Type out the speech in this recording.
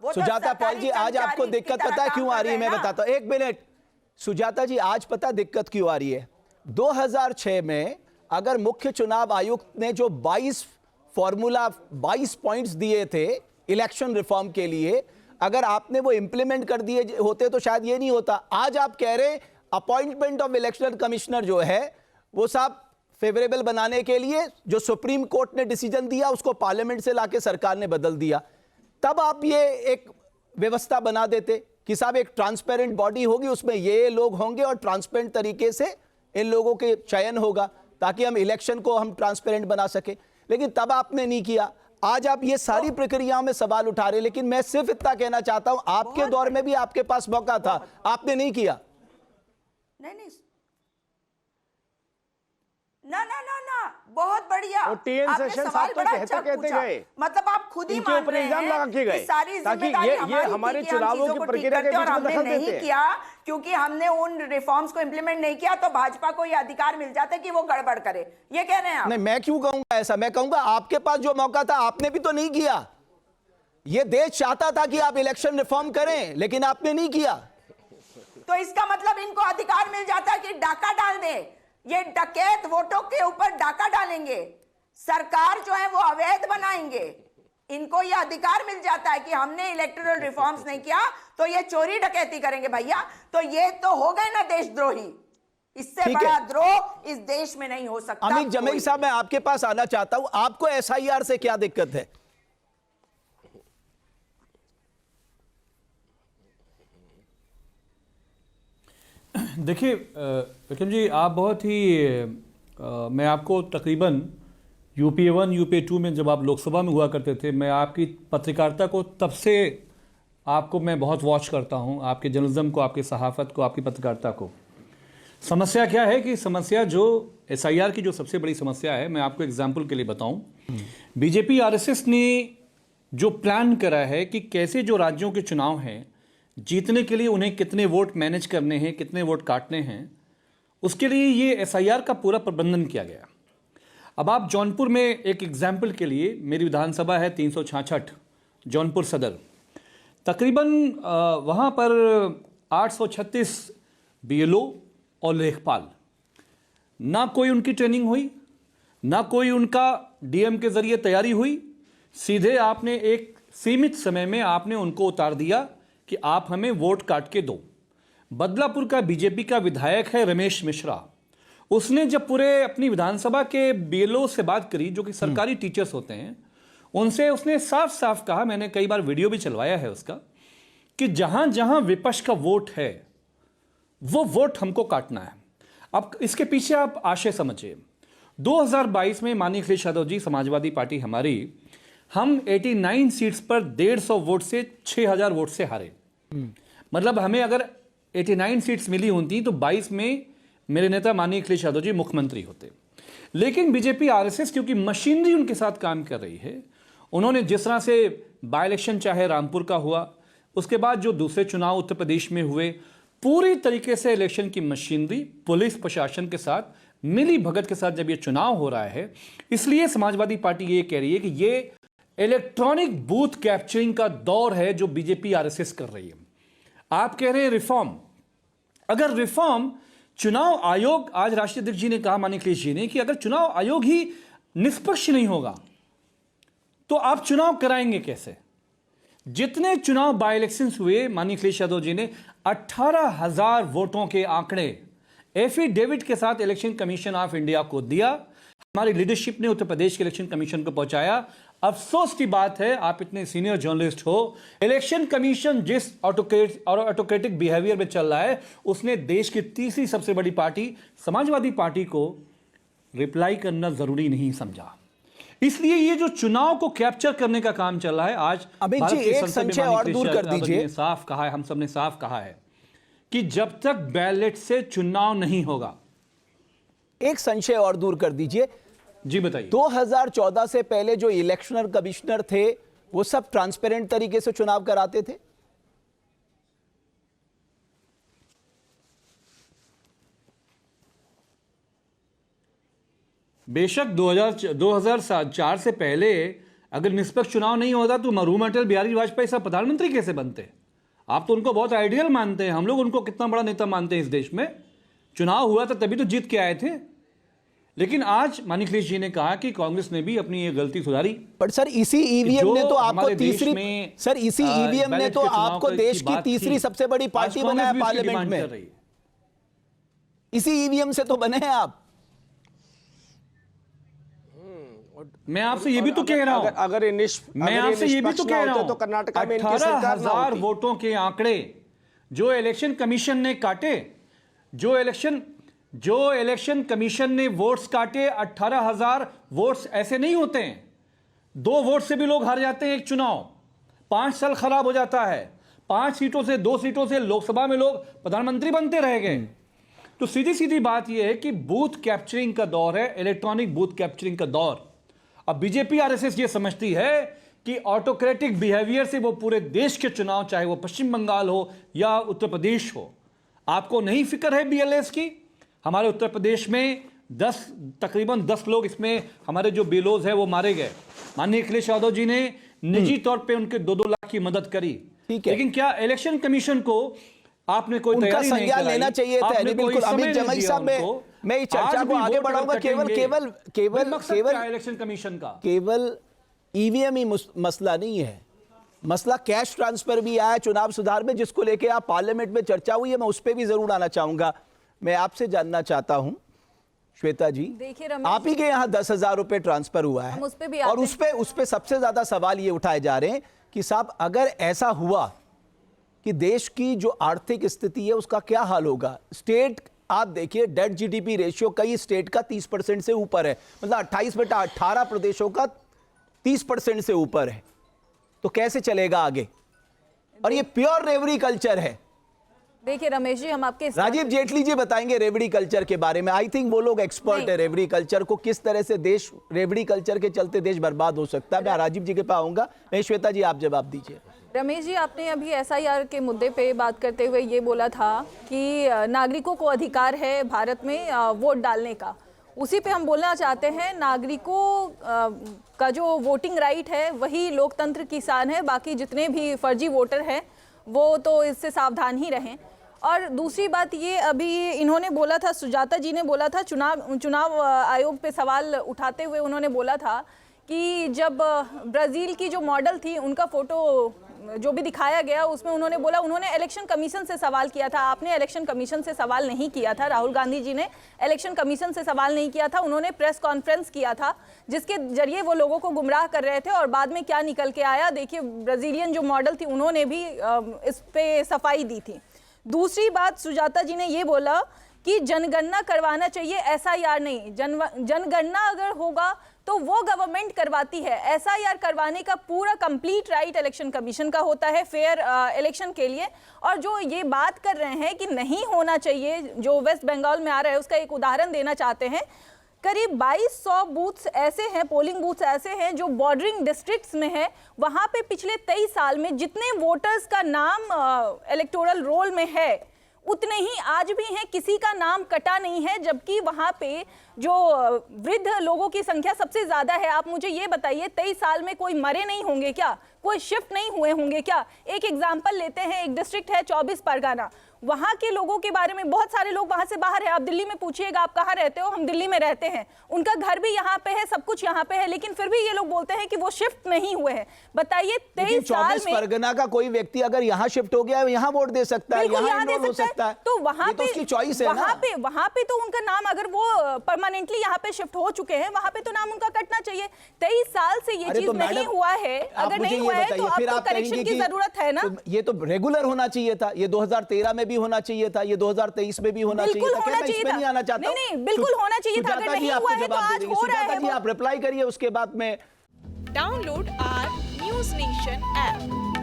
वो तो सुजाता पॉल जी, आज सरकारी आपको कर्मचारी दिक्कत की पता तरह है क्यों काम आ कर रही है? रहे मैं हैं ना। बताता हूं, एक मिनट। सुजाता जी, आज पता दिक्कत क्यों आ रही है? 2006 में अगर मुख्य चुनाव आयुक्त ने जो 22 फॉर्मूला 22 पॉइंट्स दिए थे इलेक्शन रिफॉर्म के लिए, अगर आपने वो इंप्लीमेंट कर दिए होते तो शायद ये नहीं होता। आज आप कह रहे अपॉइंटमेंट ऑफ इलेक्शन कमिश्नर जो है वो साहब फेवरेबल बनाने के लिए जो सुप्रीम कोर्ट ने डिसीजन दिया उसको पार्लियामेंट से लाके सरकार ने बदल दिया। तब आप ये एक व्यवस्था बना देते कि साहब एक ट्रांसपेरेंट बॉडी होगी, उसमें ये लोग होंगे और ट्रांसपेरेंट तरीके से इन लोगों के चयन होगा ताकि हम इलेक्शन को हम ट्रांसपेरेंट बना सके। लेकिन तब आपने नहीं किया। आज आप ये सारी प्रक्रियाओं में सवाल उठा रहे हैं। लेकिन मैं सिर्फ इतना कहना चाहता हूं, आपके दौर में भी आपके पास मौका था, आपने नहीं किया। नहीं, ना ना ना ना, बहुत बढ़िया। और टीएन आपने सेशन सवाल साहब तो बड़ा कहते अच्छा कहते पूछा। गए, मतलब आप खुद ही इनके मान ऊपर रहे इल्जाम लगा के हैं गए कि सारी ताकि जिम्मेदारी ये हमारी हमारे थी कि हम चुनावों चीजों की को ठीक प्रक्रिया के करते और बीच में हमने दखल नहीं देते हैं। किया, क्योंकि हमने उन रिफॉर्म्स को इंप्लीमेंट नहीं किया तो भाजपा को यह अधिकार मिल जाता है कि वो गड़बड़ करे। ये कह रहे हैं आप? नहीं, मैं क्यों कहूंगा ऐसा? मैं कहूंगा आपके पास जो मौका था आपने भी तो नहीं किया। ये देश चाहता था कि आप इलेक्शन रिफॉर्म करें, लेकिन आपने नहीं किया। तो इसका मतलब इनको अधिकार मिल जाता है कि डाका डाल दे। ये डकैत वोटों के ऊपर डाका डालेंगे, सरकार जो है वो अवैध बनाएंगे। इनको ये अधिकार मिल जाता है कि हमने इलेक्टोरल रिफॉर्म्स नहीं किया तो ये चोरी डकैती करेंगे। भैया, तो ये तो हो गए ना देशद्रोही। इससे बड़ा द्रोह इस देश में नहीं हो सकता। अमित जमेई साहब, मैं आपके पास आना चाहता हूं। आपको एसआईआर से क्या दिक्कत है? देखिए विक्रम जी, आप बहुत ही मैं आपको तकरीबन यूपीए 1 यूपीए 2 में जब आप लोकसभा में हुआ करते थे, मैं आपकी पत्रकारिता को तब से आपको मैं बहुत वॉच करता हूं, आपके जर्नलिज्म को, आपकी सहाफ़त को, आपकी पत्रकारिता को। समस्या क्या है कि समस्या जो एसआईआर की जो सबसे बड़ी समस्या है, मैं आपको एग्जाम्पल के लिए बताऊं, बीजेपी आरएसएस ने जो प्लान करा है कि कैसे जो राज्यों के चुनाव हैं जीतने के लिए उन्हें कितने वोट मैनेज करने हैं, कितने वोट काटने हैं, उसके लिए ये एसआईआर का पूरा प्रबंधन किया गया। अब आप जौनपुर में एक एग्जाम्पल के लिए, मेरी विधानसभा है 366 जौनपुर सदर, तकरीबन वहाँ पर 836 बीएलओ और लेखपाल, ना कोई उनकी ट्रेनिंग हुई, ना कोई उनका डीएम के जरिए तैयारी हुई। सीधे आपने एक सीमित समय में आपने उनको उतार दिया कि आप हमें वोट काट के दो। बदलापुर का बीजेपी का विधायक है रमेश मिश्रा, उसने जब पूरे अपनी विधानसभा के बीएलओ से बात करी जो कि सरकारी टीचर्स होते हैं, उनसे उसने साफ साफ कहा, मैंने कई बार वीडियो भी चलवाया है उसका, कि जहां जहां विपक्ष का वोट है वो वोट हमको काटना है। अब इसके पीछे आप आशय समझिए। 2022 में माननीय अखिलेश यादव जी, समाजवादी पार्टी हमारी, हम 89 सीट्स पर 150 वोट से 6000 वोट से हारे। मतलब हमें अगर 89 सीट्स मिली होती तो 22 में मेरे नेता माननीय अखिलेश यादव जी मुख्यमंत्री होते। लेकिन बीजेपी आरएसएस क्योंकि मशीनरी उनके साथ काम कर रही है, उन्होंने जिस तरह से बाय इलेक्शन चाहे रामपुर का हुआ, उसके बाद जो दूसरे चुनाव उत्तर प्रदेश में हुए, पूरी तरीके से इलेक्शन की मशीनरी पुलिस प्रशासन के साथ मिली भगत के साथ जब ये चुनाव हो रहा है, इसलिए समाजवादी पार्टी ये कह रही है कि ये इलेक्ट्रॉनिक बूथ कैप्चरिंग का दौर है जो बीजेपी आरएसएस कर रही है। आप कह रहे हैं रिफॉर्म, अगर रिफॉर्म चुनाव आयोग, आज राष्ट्रीय अध्यक्ष जी ने कहा माननीय अखिलेश जी ने कि अगर चुनाव आयोग ही निष्पक्ष नहीं होगा तो आप चुनाव कराएंगे कैसे? जितने चुनाव बाय इलेक्शंस हुए, माननीय अखिलेश यादव जी ने 18,000 वोटों के आंकड़े एफिडेविट के साथ इलेक्शन कमीशन ऑफ इंडिया को दिया। हमारी लीडरशिप ने उत्तर प्रदेश के इलेक्शन कमीशन को पहुंचाया। अफसोस की बात है, आप इतने सीनियर जर्नलिस्ट हो, इलेक्शन कमीशन जिस ऑटोक्रेटिक बिहेवियर में चल रहा है, उसने देश की तीसरी सबसे बड़ी पार्टी समाजवादी पार्टी को रिप्लाई करना जरूरी नहीं समझा। इसलिए ये जो चुनाव को कैप्चर करने का काम चल रहा है, आज अमित जी एक संशय और दूर कर दीजिए। साफ कहा है, हम सबने साफ कहा है कि जब तक बैलेट से चुनाव नहीं होगा। एक संशय और दूर कर दीजिए। जी बताइए। 2014 से पहले जो इलेक्शनर कमिश्नर थे वो सब ट्रांसपेरेंट तरीके से चुनाव कराते थे? बेशक 2004 से पहले अगर निष्पक्ष चुनाव नहीं होता तो मरहूम अटल बिहारी वाजपेयी साहब प्रधानमंत्री कैसे बनते? आप तो उनको बहुत आइडियल मानते हैं, हम लोग उनको कितना बड़ा नेता मानते हैं इस देश में। चुनाव हुआ था तभी तो जीत के आए थे। लेकिन आज मानिक अखिलेश जी ने कहा कि कांग्रेस ने भी अपनी ये गलती सुधारी। पर सर इसी ईवीएम ने तो आपको तीसरी, सर इसी ईवीएम ने तो आपको देश की तीसरी सबसे बड़ी पार्टी बनाया पार्लियामेंट में। इसी ईवीएम से तो बने हैं आप। मैं आपसे ये भी तो कह रहा हूं, मैं आपसे ये भी तो कह रहा हूं, तो कर्नाटक में इनकी सरकार 18,000 वोटों के आंकड़े जो इलेक्शन कमीशन ने काटे, जो इलेक्शन कमीशन ने वोट्स काटे, 18,000 वोट्स ऐसे नहीं होते हैं। 2 वोट से भी लोग हार जाते हैं एक चुनाव। 5 साल खराब हो जाता है। 5 सीटों से 2 सीटों से लोकसभा में लोग प्रधानमंत्री बनते रह गए। तो सीधी सीधी बात यह है कि बूथ कैप्चरिंग का दौर है, इलेक्ट्रॉनिक बूथ कैप्चरिंग का दौर। अब बीजेपी आरएसएस ये समझती है कि ऑटोक्रेटिक बिहेवियर से वो पूरे देश के चुनाव, चाहे वो पश्चिम बंगाल हो या उत्तर प्रदेश हो, आपको नहीं फिक्र है बीएलएस की? हमारे उत्तर प्रदेश में तकरीबन 10 लोग, इसमें हमारे जो बेलोज है वो मारे गए। माननीय अखिलेश यादव जी ने निजी तौर पे उनके 2-2 लाख की मदद करी। लेकिन क्या इलेक्शन कमीशन को आपने कोई तैयारी नहीं कराई? लेना चाहिए था। बिल्कुल अमित जमाई साहब, मैं इस चर्चा को आगे बढ़ाऊंगा। केवल इलेक्शन कमीशन का केवल ईवीएम ही मसला नहीं है, मसला कैश ट्रांसफर भी आया चुनाव सुधार में, जिसको लेके आप पार्लियामेंट में चर्चा हुई है। मैं उस पर भी जरूर आना चाहूंगा। मैं आपसे जानना चाहता हूं श्वेता जी, आप ही के यहाँ 10,000 रुपए ट्रांसफर हुआ है और उस पे सबसे ज्यादा सवाल ये उठाए जा रहे हैं कि साहब अगर ऐसा हुआ कि देश की जो आर्थिक स्थिति है उसका क्या हाल होगा। स्टेट आप देखिए, डेट जीडीपी रेशियो कई स्टेट का 30% से ऊपर है, मतलब 28/18 प्रदेशों का 30% से ऊपर है। तो कैसे चलेगा आगे? और ये प्योर रेवड़ी कल्चर है। देखिए रमेश जी, हम आपके राजीव जेटली जी बताएंगे रेवड़ी कल्चर के बारे में। आई थिंक वो लोग एक्सपर्ट है रेवड़ी कल्चर को, किस तरह से देश रेवड़ी कल्चर के चलते देश बर्बाद हो सकता है। मैं राजीव जी के पास आऊंगा। मैं श्वेता जी आप जवाब दीजिए। रमेश जी, आपने अभी एसआईआर के मुद्दे पे बात करते हुए ये बोला था कि नागरिकों को अधिकार है भारत में वोट डालने का। उसी पे हम बोलना चाहते हैं, नागरिकों का जो वोटिंग राइट है वही लोकतंत्र की शान है। बाकी जितने भी फर्जी वोटर हैं वो तो इससे सावधान ही रहें। और दूसरी बात ये, अभी इन्होंने बोला था, सुजाता जी ने बोला था, चुनाव आयोग पे सवाल उठाते हुए उन्होंने बोला था कि जब ब्राज़ील की जो मॉडल थी उनका फोटो जो भी दिखाया गया उसमें उन्होंने बोला उन्होंने इलेक्शन कमीशन से सवाल किया था। आपने इलेक्शन कमीशन से सवाल नहीं किया था, राहुल गांधी जी ने इलेक्शन कमीशन से सवाल नहीं किया था। उन्होंने प्रेस कॉन्फ्रेंस किया था जिसके जरिए वो लोगों को गुमराह कर रहे थे। और बाद में क्या निकल के आया देखिए, ब्राज़ीलियन जो मॉडल थी उन्होंने भी इस पे सफाई दी थी। दूसरी बात, सुजाता जी ने ये बोला कि जनगणना करवाना चाहिए, एसआईआर नहीं। जनगणना अगर होगा तो वो गवर्नमेंट करवाती है। एसआईआर करवाने का पूरा कंप्लीट राइट इलेक्शन कमीशन का होता है फेयर इलेक्शन के लिए। और जो ये बात कर रहे हैं कि नहीं होना चाहिए, जो वेस्ट बंगाल में आ रहा है, उसका एक उदाहरण देना चाहते हैं। करीब 2200 बूथ्स ऐसे हैं, पोलिंग बूथ्स ऐसे हैं जो बॉर्डरिंग डिस्ट्रिक्ट्स में है। वहाँ पे पिछले 23 साल में जितने वोटर्स का नाम इलेक्टोरल रोल में है उतने ही आज भी हैं, किसी का नाम कटा नहीं है। जबकि वहाँ पे जो वृद्ध लोगों की संख्या सबसे ज़्यादा है। आप मुझे ये बताइए, 23 साल में कोई मरे नहीं होंगे क्या? कोई शिफ्ट नहीं हुए होंगे क्या? एक एग्जाम्पल लेते हैं, एक डिस्ट्रिक्ट है 24 परगना, वहाँ के लोगों के बारे में बहुत सारे लोग वहाँ से बाहर हैं। आप दिल्ली में पूछिएगा आप कहाँ रहते हो, हम दिल्ली में रहते हैं, उनका घर भी यहाँ पे है, सब कुछ यहाँ पे है, लेकिन फिर भी ये लोग बोलते हैं कि वो शिफ्ट नहीं हुए हैं। बताइए 23 साल में परगना का कोई व्यक्ति अगर यहाँ शिफ्ट हो गया है, यहाँ वोट दे सकता है, यहाँ दे सकता है। तो वहाँ पे उसकी चॉइस है, वहाँ पे तो उनका नाम, अगर वो परमानेंटली यहाँ पे शिफ्ट हो चुके हैं, वहाँ पे तो नाम उनका कटना चाहिए। 23 साल से ये चीज नहीं हुआ है। अगर नहीं हुआ है तो अब तो करेक्शन की जरूरत है ना। ये तो रेगुलर होना चाहिए था, ये 2013 में भी होना चाहिए था, ये 2023 में भी होना चाहिए था। होना चाहिए था। नहीं आना चाहता हूं। नहीं, बिल्कुल होना चाहिए था। अगर नहीं हुआ है तो आज हो रहा है। आप रिप्लाई करिए उसके बाद में। Download our News Nation app.